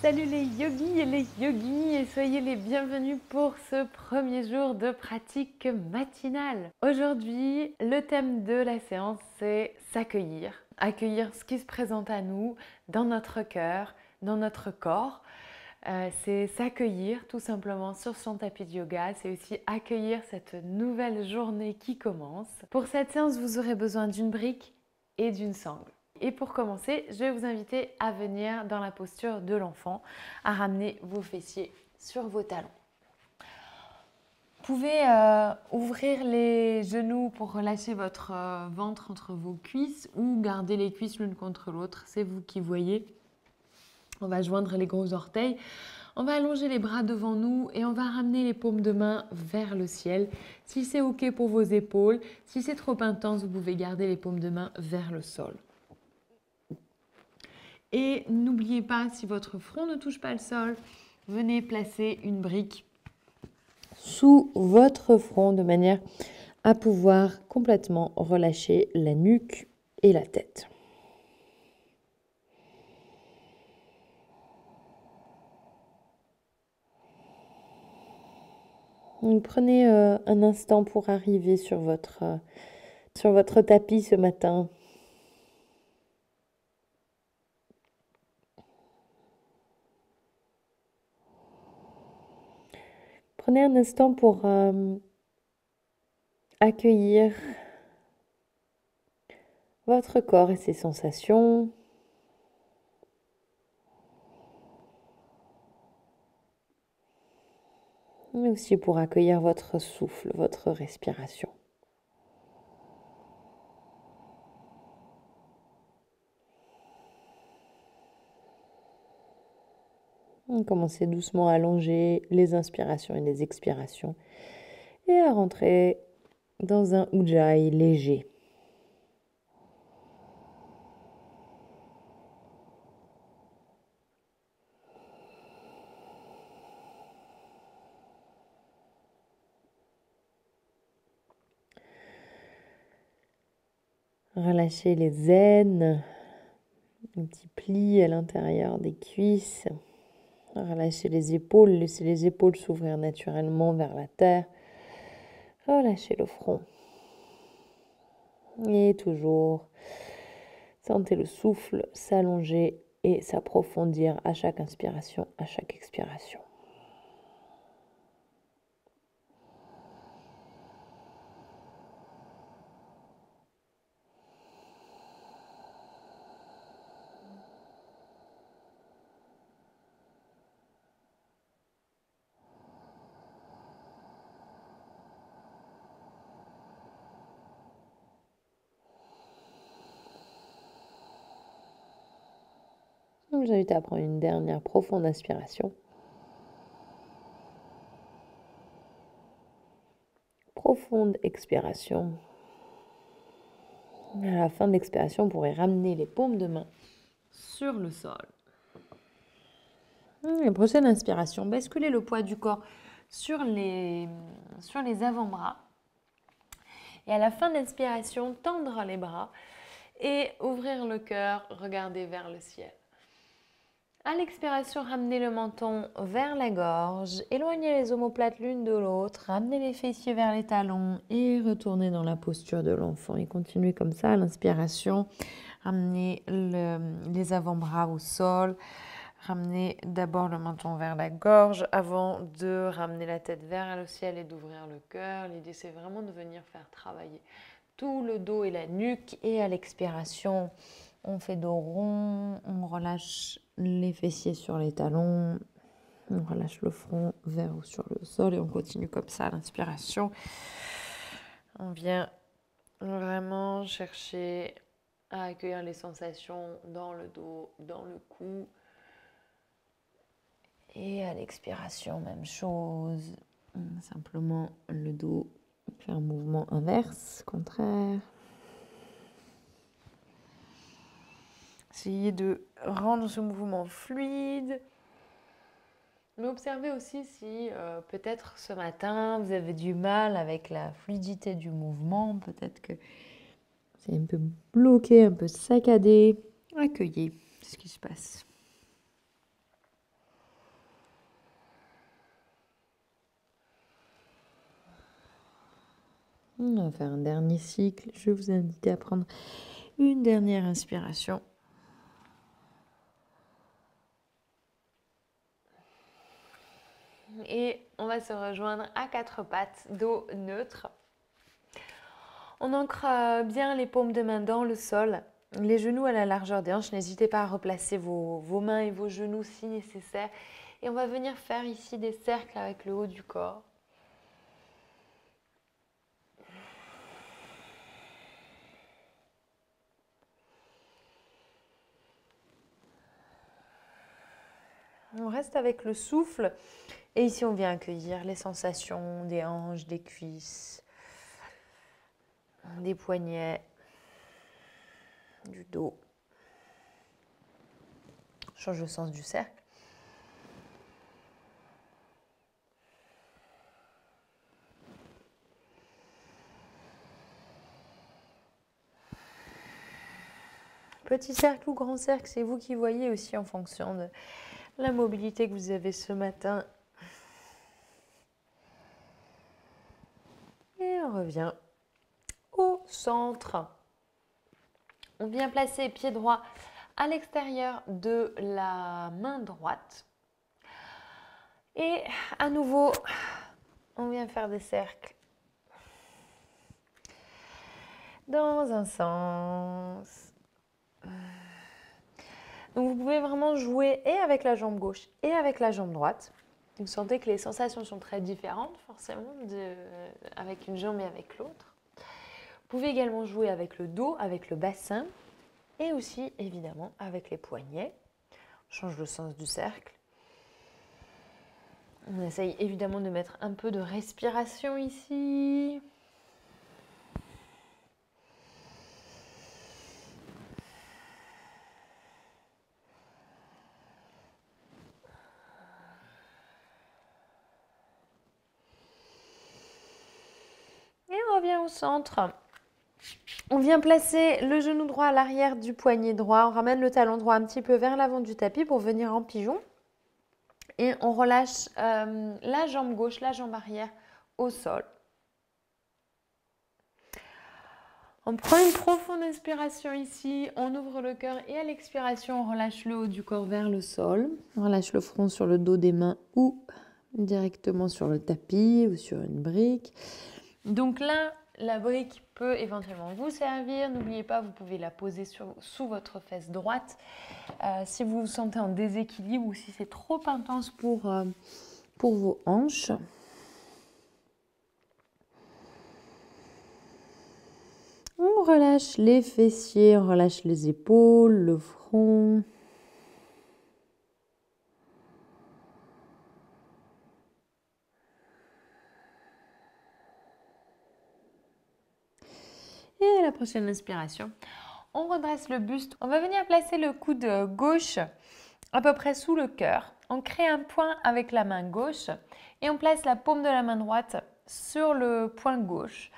Salut les yogis et les yogis et soyez les bienvenus pour ce premier jour de pratique matinale. Aujourd'hui, le thème de la séance c'est s'accueillir. Accueillir ce qui se présente à nous dans notre cœur, dans notre corps. C'est s'accueillir tout simplement sur son tapis de yoga. C'est aussi accueillir cette nouvelle journée qui commence. Pour cette séance, vous aurez besoin d'une brique et d'une sangle. Et pour commencer, je vais vous inviter à venir dans la posture de l'enfant, à ramener vos fessiers sur vos talons. Vous pouvez ouvrir les genoux pour relâcher votre ventre entre vos cuisses ou garder les cuisses l'une contre l'autre, c'est vous qui voyez. On va joindre les gros orteils, on va allonger les bras devant nous et on va ramener les paumes de main vers le ciel. Si c'est ok pour vos épaules, si c'est trop intense, vous pouvez garder les paumes de main vers le sol. Et n'oubliez pas, si votre front ne touche pas le sol, venez placer une brique sous votre front de manière à pouvoir complètement relâcher la nuque et la tête. Donc, prenez un instant pour arriver sur votre tapis ce matin. Prenez un instant pour accueillir votre corps et ses sensations. Mais aussi pour accueillir votre souffle, votre respiration. Commencez doucement à allonger les inspirations et les expirations et à rentrer dans un ujjayi léger. Relâchez les aines, un petit pli à l'intérieur des cuisses. Relâchez les épaules, laissez les épaules s'ouvrir naturellement vers la terre. Relâchez le front. Et toujours, sentez le souffle s'allonger et s'approfondir à chaque inspiration, à chaque expiration. Je vous invite à prendre une dernière profonde inspiration. Profonde expiration. À la fin de l'expiration, vous pourrez ramener les paumes de main sur le sol. La prochaine inspiration, basculez le poids du corps sur les avant-bras. Et à la fin de l'inspiration, tendre les bras et ouvrir le cœur, regarder vers le ciel. À l'expiration, ramenez le menton vers la gorge, éloignez les omoplates l'une de l'autre, ramenez les fessiers vers les talons et retournez dans la posture de l'enfant. Et continuez comme ça à l'inspiration, ramenez les avant-bras au sol, ramenez d'abord le menton vers la gorge avant de ramener la tête vers le ciel et d'ouvrir le cœur. L'idée, c'est vraiment de venir faire travailler tout le dos et la nuque. Et à l'expiration, on fait dos rond, on relâche les fessiers sur les talons, on relâche le front vers ou sur le sol et on continue comme ça à l'inspiration. On vient vraiment chercher à accueillir les sensations dans le dos, dans le cou. Et à l'expiration, même chose. Simplement le dos fait un mouvement inverse, contraire. Essayez de rendre ce mouvement fluide. Mais observez aussi si peut-être ce matin vous avez du mal avec la fluidité du mouvement. Peut-être que c'est un peu bloqué, un peu saccadé. Accueillez ce qui se passe. On va faire un dernier cycle. Je vais vous inviter à prendre une dernière inspiration. Et on va se rejoindre à quatre pattes, dos neutre. On ancre bien les paumes de main dans le sol, les genoux à la largeur des hanches. N'hésitez pas à replacer vos mains et vos genoux si nécessaire. Et on va venir faire ici des cercles avec le haut du corps. On reste avec le souffle. Et ici, on vient accueillir les sensations des hanches, des cuisses, des poignets, du dos. Change le sens du cercle. Petit cercle ou grand cercle, c'est vous qui voyez aussi en fonction de la mobilité que vous avez ce matin. Et on revient au centre. On vient placer pied droit à l'extérieur de la main droite. Et à nouveau, on vient faire des cercles dans un sens. Donc vous pouvez vraiment jouer et avec la jambe gauche et avec la jambe droite. Vous sentez que les sensations sont très différentes forcément avec une jambe et avec l'autre. Vous pouvez également jouer avec le dos, avec le bassin et aussi évidemment avec les poignets. On change le sens du cercle. On essaye évidemment de mettre un peu de respiration ici. Et on revient au centre. On vient placer le genou droit à l'arrière du poignet droit. On ramène le talon droit un petit peu vers l'avant du tapis pour venir en pigeon. Et on relâche la jambe gauche, la jambe arrière au sol. On prend une profonde inspiration ici, on ouvre le cœur et à l'expiration, on relâche le haut du corps vers le sol. On relâche le front sur le dos des mains ou directement sur le tapis ou sur une brique. Donc là, la brique peut éventuellement vous servir. N'oubliez pas, vous pouvez la poser sous votre fesse droite. Si vous vous sentez en déséquilibre ou si c'est trop intense pour vos hanches. On relâche les fessiers, on relâche les épaules, le front. Et à la prochaine inspiration, on redresse le buste. On va venir placer le coude gauche à peu près sous le cœur. On crée un point avec la main gauche et on place la paume de la main droite sur le point gauche.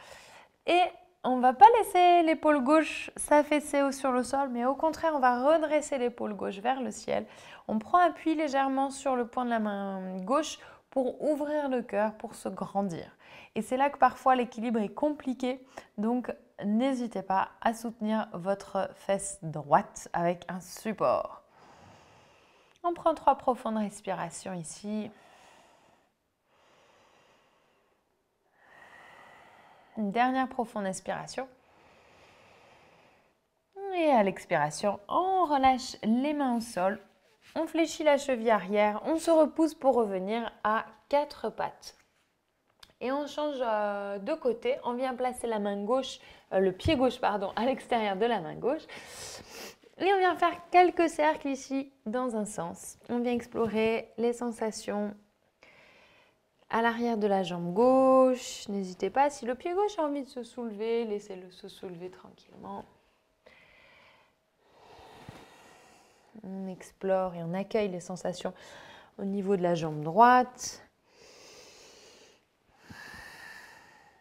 Et on ne va pas laisser l'épaule gauche s'affaisser sur le sol, mais au contraire, on va redresser l'épaule gauche vers le ciel. On prend appui légèrement sur le point de la main gauche pour ouvrir le cœur, pour se grandir. Et c'est là que parfois l'équilibre est compliqué, donc n'hésitez pas à soutenir votre fesse droite avec un support. On prend 3 profondes respirations ici. Une dernière profonde inspiration. Et à l'expiration, on relâche les mains au sol. On fléchit la cheville arrière. On se repousse pour revenir à 4 pattes. Et on change de côté. On vient placer la main gauche, le pied gauche, pardon, à l'extérieur de la main gauche. Et on vient faire quelques cercles ici dans un sens. On vient explorer les sensations à l'arrière de la jambe gauche. N'hésitez pas, si le pied gauche a envie de se soulever, laissez-le se soulever tranquillement. On explore et on accueille les sensations au niveau de la jambe droite.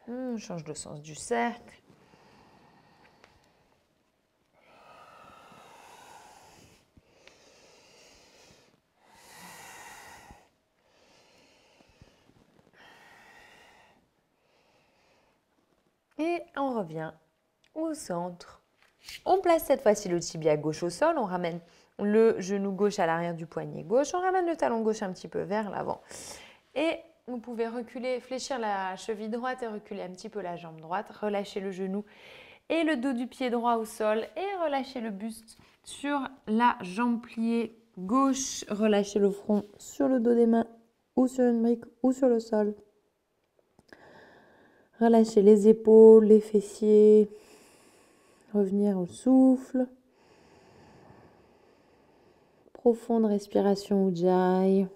On change le sens du cercle. on revient au centre. On place cette fois-ci le tibia gauche au sol, on ramène le genou gauche à l'arrière du poignet gauche, on ramène le talon gauche un petit peu vers l'avant. Et vous pouvez reculer, fléchir la cheville droite et reculer un petit peu la jambe droite, relâcher le genou et le dos du pied droit au sol et relâcher le buste sur la jambe pliée gauche, relâchez le front sur le dos des mains ou sur une brique ou sur le sol. Relâchez les épaules, les fessiers, revenir au souffle. Profonde respiration Ujjayi.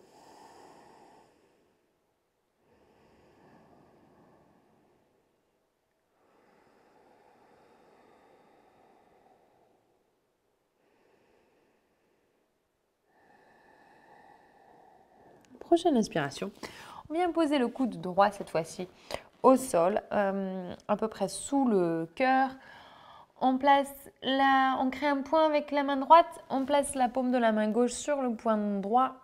Prochaine inspiration. On vient poser le coude droit cette fois-ci au sol, à peu près sous le cœur. On crée un point avec la main droite, on place la paume de la main gauche sur le point droit.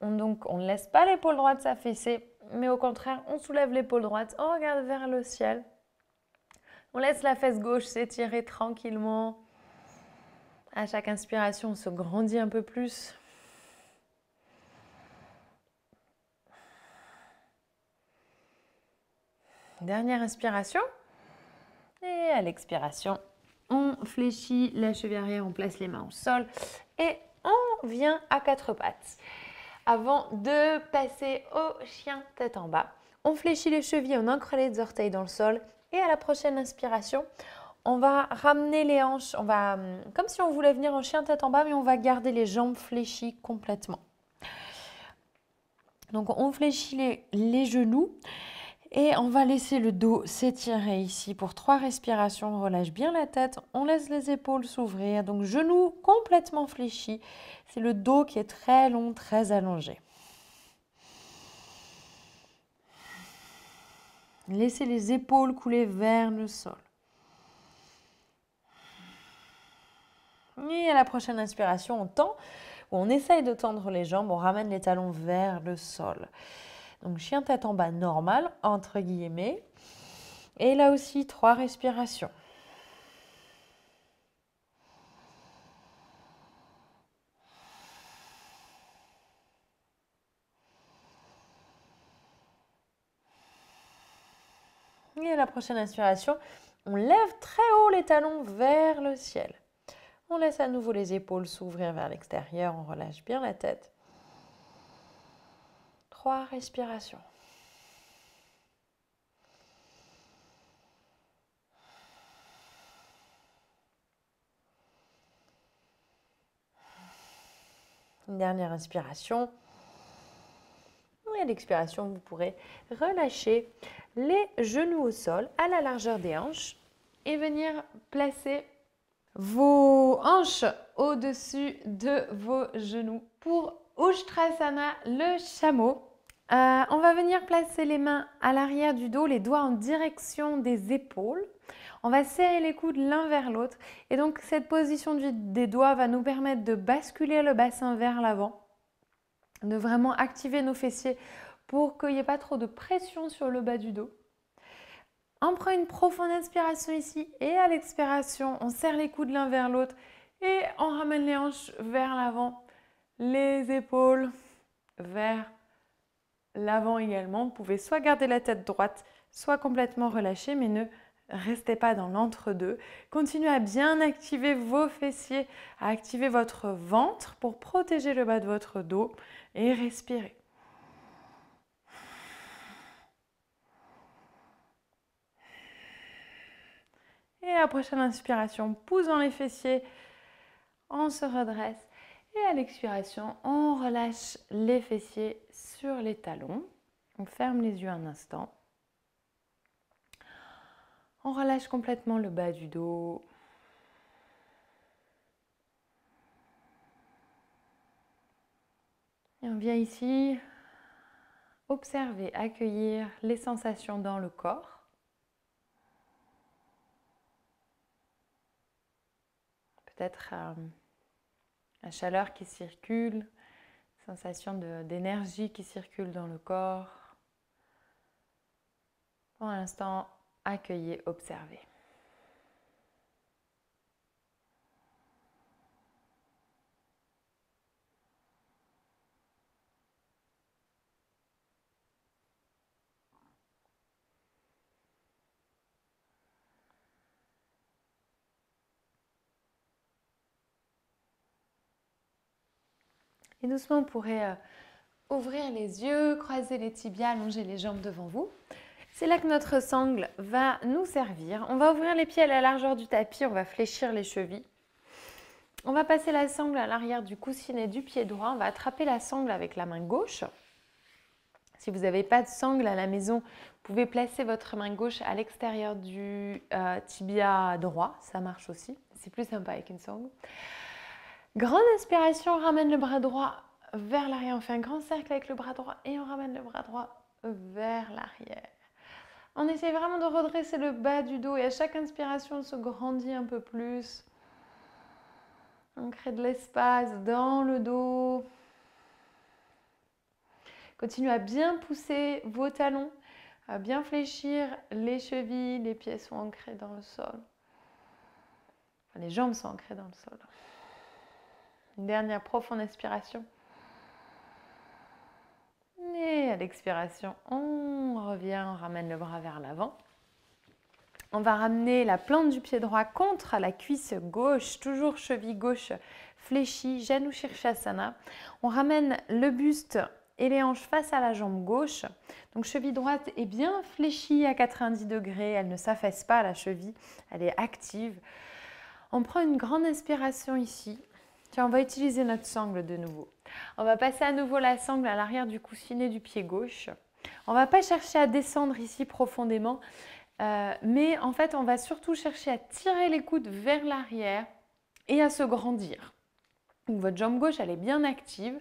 On ne laisse pas l'épaule droite s'affaisser, mais au contraire, on soulève l'épaule droite, on regarde vers le ciel. On laisse la fesse gauche s'étirer tranquillement. À chaque inspiration, on se grandit un peu plus. Dernière inspiration. Et à l'expiration, on fléchit la cheville arrière, on place les mains au sol et on vient à quatre pattes. Avant de passer au chien tête en bas, on fléchit les chevilles, on ancre les orteils dans le sol et à la prochaine inspiration, on va ramener les hanches, comme si on voulait venir en chien tête en bas, mais on va garder les jambes fléchies complètement. Donc on fléchit les genoux. Et on va laisser le dos s'étirer ici pour 3 respirations. On relâche bien la tête, on laisse les épaules s'ouvrir. Donc genoux complètement fléchis. C'est le dos qui est très long, très allongé. Laissez les épaules couler vers le sol. Et à la prochaine inspiration, on tend, ou on essaye de tendre les jambes, on ramène les talons vers le sol. Donc chien tête en bas normal, entre guillemets. Et là aussi, 3 respirations. Et à la prochaine inspiration, on lève très haut les talons vers le ciel. On laisse à nouveau les épaules s'ouvrir vers l'extérieur, on relâche bien la tête. 3 respirations. Une dernière inspiration. Et à l'expiration, vous pourrez relâcher les genoux au sol à la largeur des hanches et venir placer vos hanches au-dessus de vos genoux. Pour Ustrasana, le chameau, on va venir placer les mains à l'arrière du dos, les doigts en direction des épaules. On va serrer les coudes l'un vers l'autre et donc cette position des doigts va nous permettre de basculer le bassin vers l'avant, de vraiment activer nos fessiers pour qu'il n'y ait pas trop de pression sur le bas du dos. On prend une profonde inspiration ici et à l'expiration, on serre les coudes l'un vers l'autre et on ramène les hanches vers l'avant, les épaules vers l'avant également. Vous pouvez soit garder la tête droite, soit complètement relâcher, mais ne restez pas dans l'entre-deux. Continuez à bien activer vos fessiers, à activer votre ventre pour protéger le bas de votre dos et respirez. Et à la prochaine inspiration, poussons les fessiers, on se redresse. Et à l'expiration, on relâche les fessiers sur les talons. On ferme les yeux un instant. On relâche complètement le bas du dos. Et on vient ici observer, accueillir les sensations dans le corps. Peut-être la chaleur qui circule, sensation d'énergie qui circule dans le corps. Pour l'instant, accueillez, observez. Et doucement, vous pourrez ouvrir les yeux, croiser les tibias, allonger les jambes devant vous. C'est là que notre sangle va nous servir. On va ouvrir les pieds à la largeur du tapis, on va fléchir les chevilles. On va passer la sangle à l'arrière du coussinet du pied droit. On va attraper la sangle avec la main gauche. Si vous n'avez pas de sangle à la maison, vous pouvez placer votre main gauche à l'extérieur du tibia droit. Ça marche aussi. C'est plus sympa avec une sangle. Grande inspiration, on ramène le bras droit vers l'arrière. On fait un grand cercle avec le bras droit et on ramène le bras droit vers l'arrière. On essaie vraiment de redresser le bas du dos et à chaque inspiration, on se grandit un peu plus. On crée de l'espace dans le dos. Continuez à bien pousser vos talons, à bien fléchir les chevilles. Les pieds sont ancrés dans le sol. Enfin, les jambes sont ancrées dans le sol. Une dernière profonde inspiration. Et à l'expiration, on revient, on ramène le bras vers l'avant. On va ramener la plante du pied droit contre la cuisse gauche, toujours cheville gauche fléchie, Janu Shirshasana. On ramène le buste et les hanches face à la jambe gauche. Donc cheville droite est bien fléchie à 90 degrés, elle ne s'affaisse pas la cheville, elle est active. On prend une grande inspiration ici. Tiens, on va utiliser notre sangle de nouveau. On va passer à nouveau la sangle à l'arrière du coussinet du pied gauche. On ne va pas chercher à descendre ici profondément, mais en fait, on va surtout chercher à tirer les coudes vers l'arrière et à se grandir. Donc, votre jambe gauche, elle est bien active.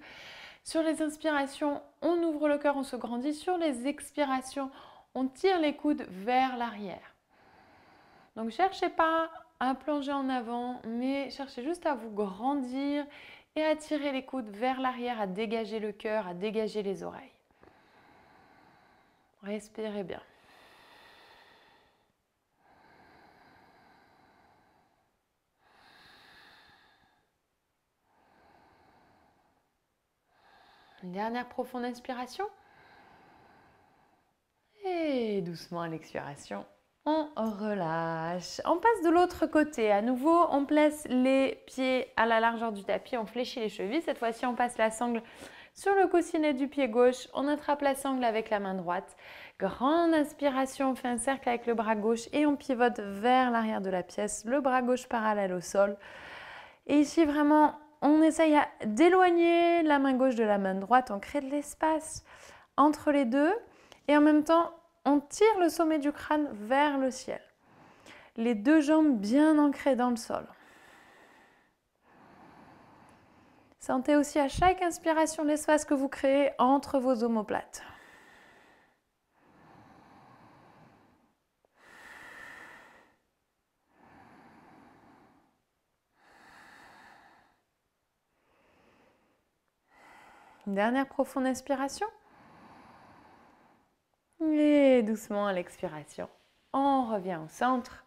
Sur les inspirations, on ouvre le cœur, on se grandit. Sur les expirations, on tire les coudes vers l'arrière. Donc, ne cherchez pas à plonger en avant, mais cherchez juste à vous grandir et à tirer les coudes vers l'arrière, à dégager le cœur, à dégager les oreilles. Respirez bien. Une dernière profonde inspiration. Et doucement à l'expiration, on relâche. On passe de l'autre côté. À nouveau, on place les pieds à la largeur du tapis. On fléchit les chevilles. Cette fois-ci, on passe la sangle sur le coussinet du pied gauche. On attrape la sangle avec la main droite. Grande inspiration, on fait un cercle avec le bras gauche et on pivote vers l'arrière de la pièce. Le bras gauche parallèle au sol. Et ici, vraiment, on essaye d'éloigner la main gauche de la main droite. On crée de l'espace entre les deux. Et en même temps, on tire le sommet du crâne vers le ciel. Les deux jambes bien ancrées dans le sol. Sentez aussi à chaque inspiration l'espace que vous créez entre vos omoplates. Une dernière profonde inspiration. Et doucement à l'expiration, on revient au centre.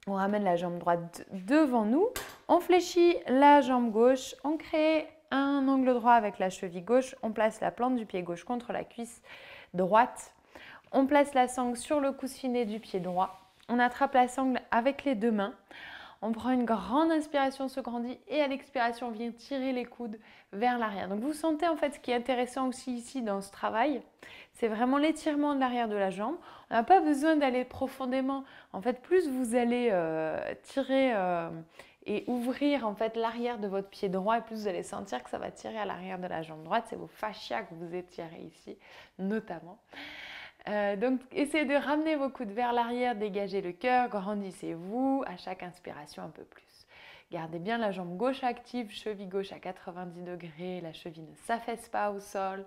On ramène la jambe droite devant nous. On fléchit la jambe gauche. On crée un angle droit avec la cheville gauche. On place la plante du pied gauche contre la cuisse droite. On place la sangle sur le coussinet du pied droit. On attrape la sangle avec les deux mains. On prend une grande inspiration, se grandit et à l'expiration, on vient tirer les coudes vers l'arrière. Donc vous sentez en fait ce qui est intéressant aussi ici dans ce travail, c'est vraiment l'étirement de l'arrière de la jambe. On n'a pas besoin d'aller profondément. En fait, plus vous allez tirer et ouvrir en fait l'arrière de votre pied droit, et plus vous allez sentir que ça va tirer à l'arrière de la jambe droite. C'est vos fascias que vous étirez ici, notamment. Donc, essayez de ramener vos coudes vers l'arrière, dégagez le cœur, grandissez-vous à chaque inspiration un peu plus. Gardez bien la jambe gauche active, cheville gauche à 90 degrés, la cheville ne s'affaisse pas au sol.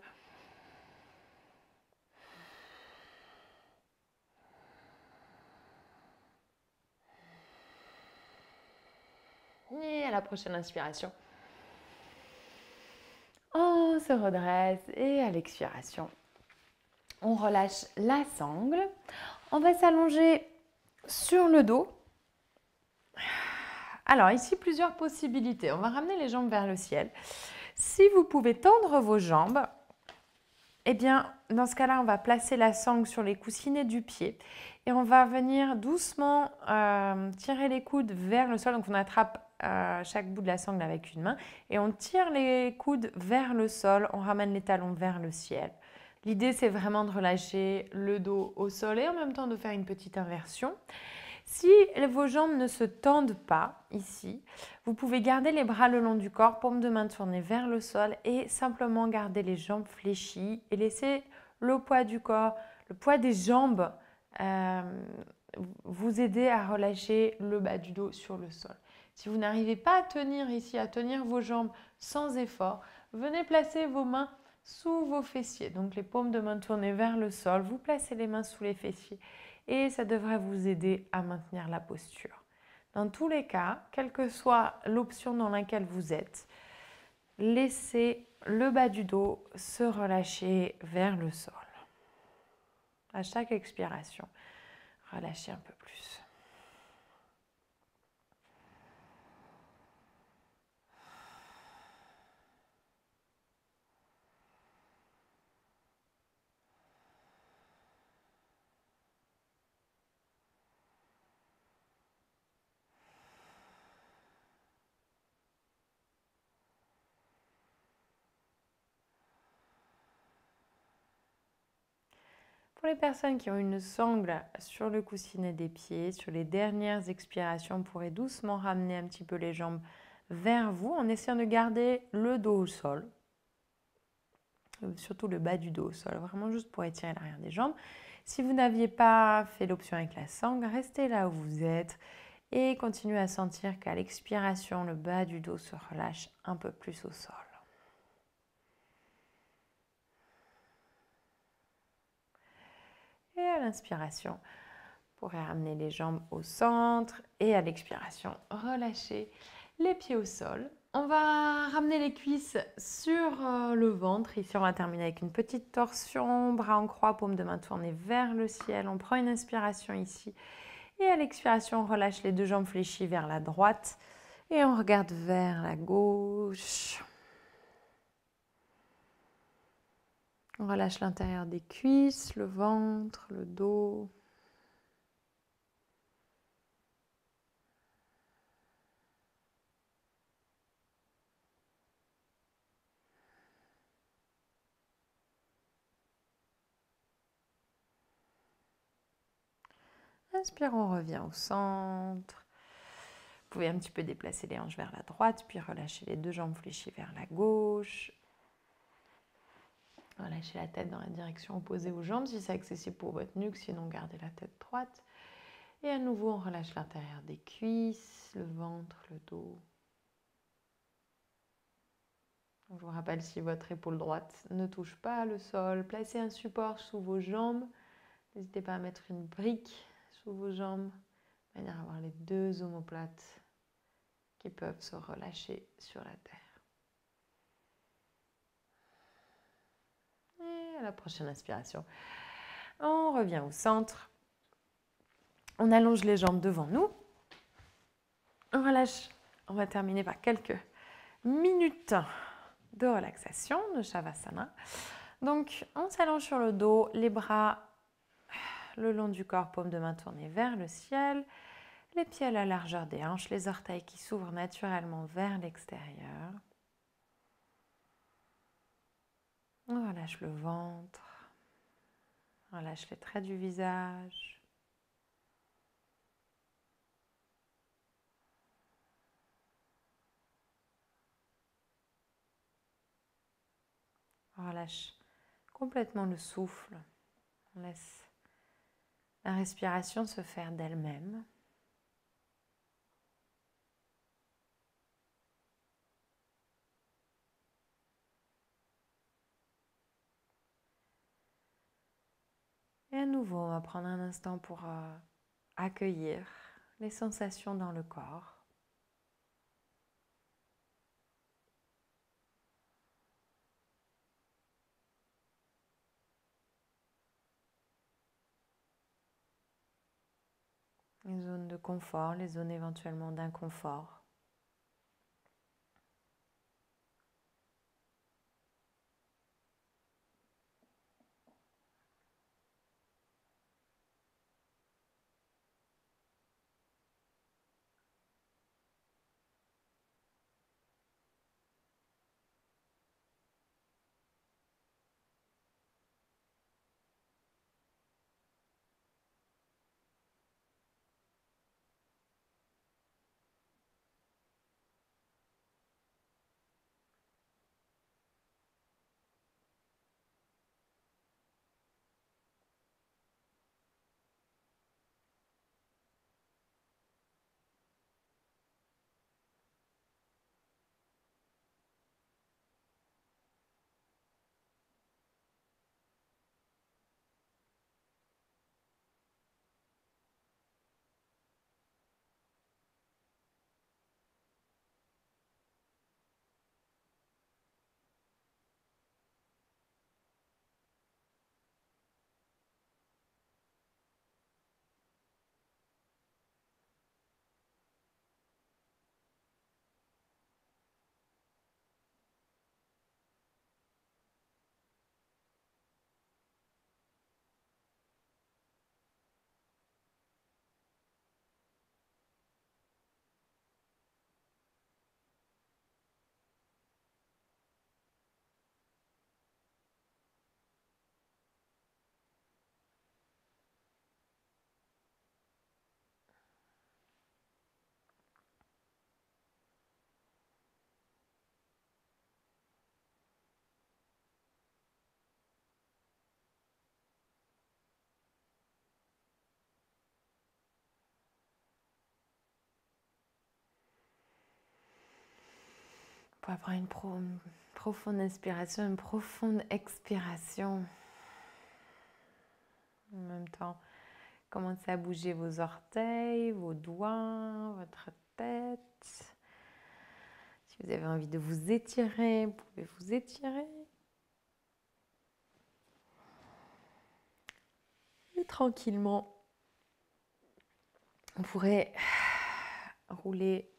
Et à la prochaine inspiration, on se redresse et à l'expiration, on relâche la sangle. On va s'allonger sur le dos. Alors ici, plusieurs possibilités. On va ramener les jambes vers le ciel. Si vous pouvez tendre vos jambes, Eh bien, dans ce cas-là, on va placer la sangle sur les coussinets du pied et on va venir doucement tirer les coudes vers le sol. Donc, on attrape chaque bout de la sangle avec une main et on tire les coudes vers le sol. On ramène les talons vers le ciel. L'idée, c'est vraiment de relâcher le dos au sol et en même temps de faire une petite inversion. Si vos jambes ne se tendent pas ici, vous pouvez garder les bras le long du corps, paume de main tournée vers le sol et simplement garder les jambes fléchies et laisser le poids du corps, le poids des jambes vous aider à relâcher le bas du dos sur le sol. Si vous n'arrivez pas à tenir ici, à tenir vos jambes sans effort, venez placer vos mains sous vos fessiers. Donc les paumes de main tournées vers le sol, vous placez les mains sous les fessiers et ça devrait vous aider à maintenir la posture. Dans tous les cas, quelle que soit l'option dans laquelle vous êtes, laissez le bas du dos se relâcher vers le sol. À chaque expiration, relâchez un peu plus. Pour les personnes qui ont une sangle sur le coussinet des pieds, sur les dernières expirations, vous pourrez doucement ramener un petit peu les jambes vers vous en essayant de garder le dos au sol, surtout le bas du dos au sol, vraiment juste pour étirer l'arrière des jambes. Si vous n'aviez pas fait l'option avec la sangle, restez là où vous êtes et continuez à sentir qu'à l'expiration, le bas du dos se relâche un peu plus au sol. Et à l'inspiration, vous pourrez ramener les jambes au centre et à l'expiration, relâchez les pieds au sol. On va ramener les cuisses sur le ventre. Ici, on va terminer avec une petite torsion, bras en croix, paume de main tournée vers le ciel. On prend une inspiration ici et à l'expiration, on relâche les deux jambes fléchies vers la droite et on regarde vers la gauche. On relâche l'intérieur des cuisses, le ventre, le dos. Inspire, on revient au centre. Vous pouvez un petit peu déplacer les hanches vers la droite, puis relâcher les deux jambes fléchies vers la gauche. Relâchez la tête dans la direction opposée aux jambes si c'est accessible pour votre nuque, sinon gardez la tête droite. Et à nouveau, on relâche l'intérieur des cuisses, le ventre, le dos. Je vous rappelle, si votre épaule droite ne touche pas le sol, placez un support sous vos jambes. N'hésitez pas à mettre une brique sous vos jambes, de manière à avoir les deux omoplates qui peuvent se relâcher sur la terre. Et à la prochaine inspiration, on revient au centre. On allonge les jambes devant nous. On relâche. On va terminer par quelques minutes de relaxation, de Shavasana. Donc, on s'allonge sur le dos, les bras le long du corps, paume de main tournée vers le ciel, les pieds à la largeur des hanches, les orteils qui s'ouvrent naturellement vers l'extérieur. On relâche le ventre, on relâche les traits du visage. On relâche complètement le souffle. On laisse la respiration se faire d'elle-même. Et à nouveau, on va prendre un instant pour accueillir les sensations dans le corps. Les zones de confort, les zones éventuellement d'inconfort. pouvez prendre une profonde inspiration, une profonde expiration. En même temps, commencez à bouger vos orteils, vos doigts, votre tête. Si vous avez envie de vous étirer, vous pouvez vous étirer. Et tranquillement, on pourrait rouler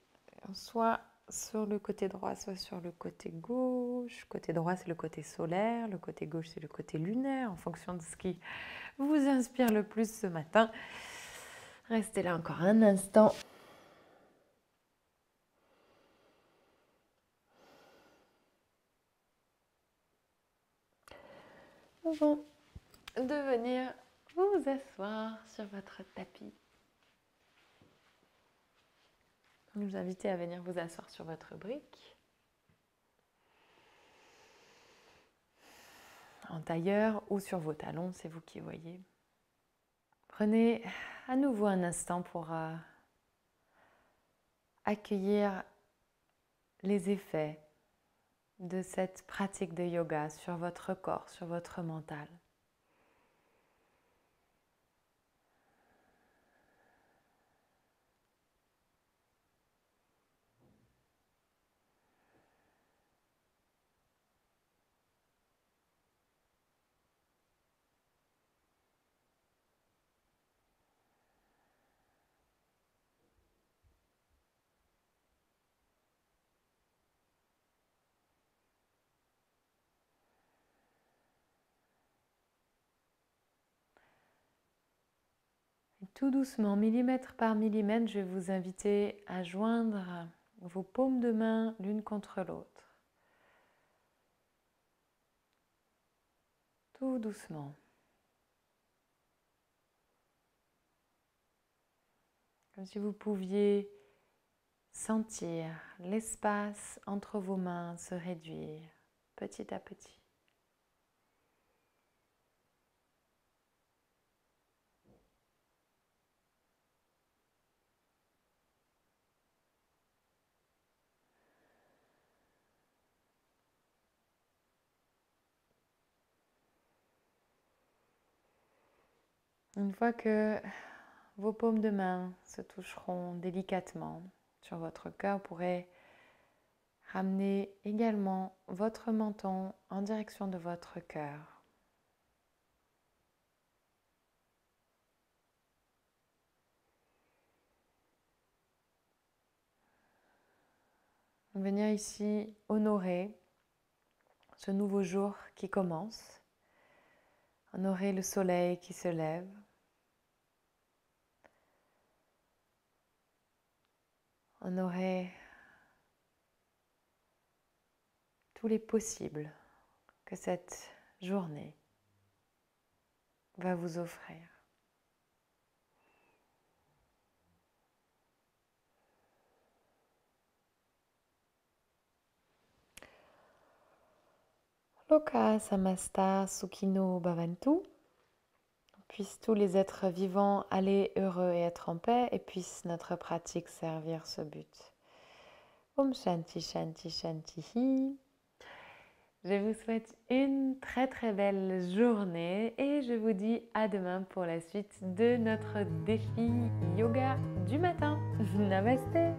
soit sur le côté droit, soit sur le côté gauche. Côté droit, c'est le côté solaire. Le côté gauche, c'est le côté lunaire, en fonction de ce qui vous inspire le plus ce matin. Restez là encore un instant. Avant de venir vous asseoir sur votre tapis. Je vous invite à venir vous asseoir sur votre brique. En tailleur ou sur vos talons, c'est vous qui voyez. Prenez à nouveau un instant pour accueillir les effets de cette pratique de yoga sur votre corps, sur votre mental. Et tout doucement, millimètre par millimètre, je vais vous inviter à joindre vos paumes de main l'une contre l'autre. Tout doucement. Comme si vous pouviez sentir l'espace entre vos mains se réduire petit à petit. Une fois que vos paumes de main se toucheront délicatement sur votre cœur, vous pourrez ramener également votre menton en direction de votre cœur. Venir ici honorer ce nouveau jour qui commence, honorer le soleil qui se lève, honorer tous les possibles que cette journée va vous offrir. Loka Samasta Sukhino Bhavantu. Puissent tous les êtres vivants aller heureux et être en paix, et puisse notre pratique servir ce but. Om Shanti Shanti Shanti. Je vous souhaite une très très belle journée et je vous dis à demain pour la suite de notre défi yoga du matin. Namasté.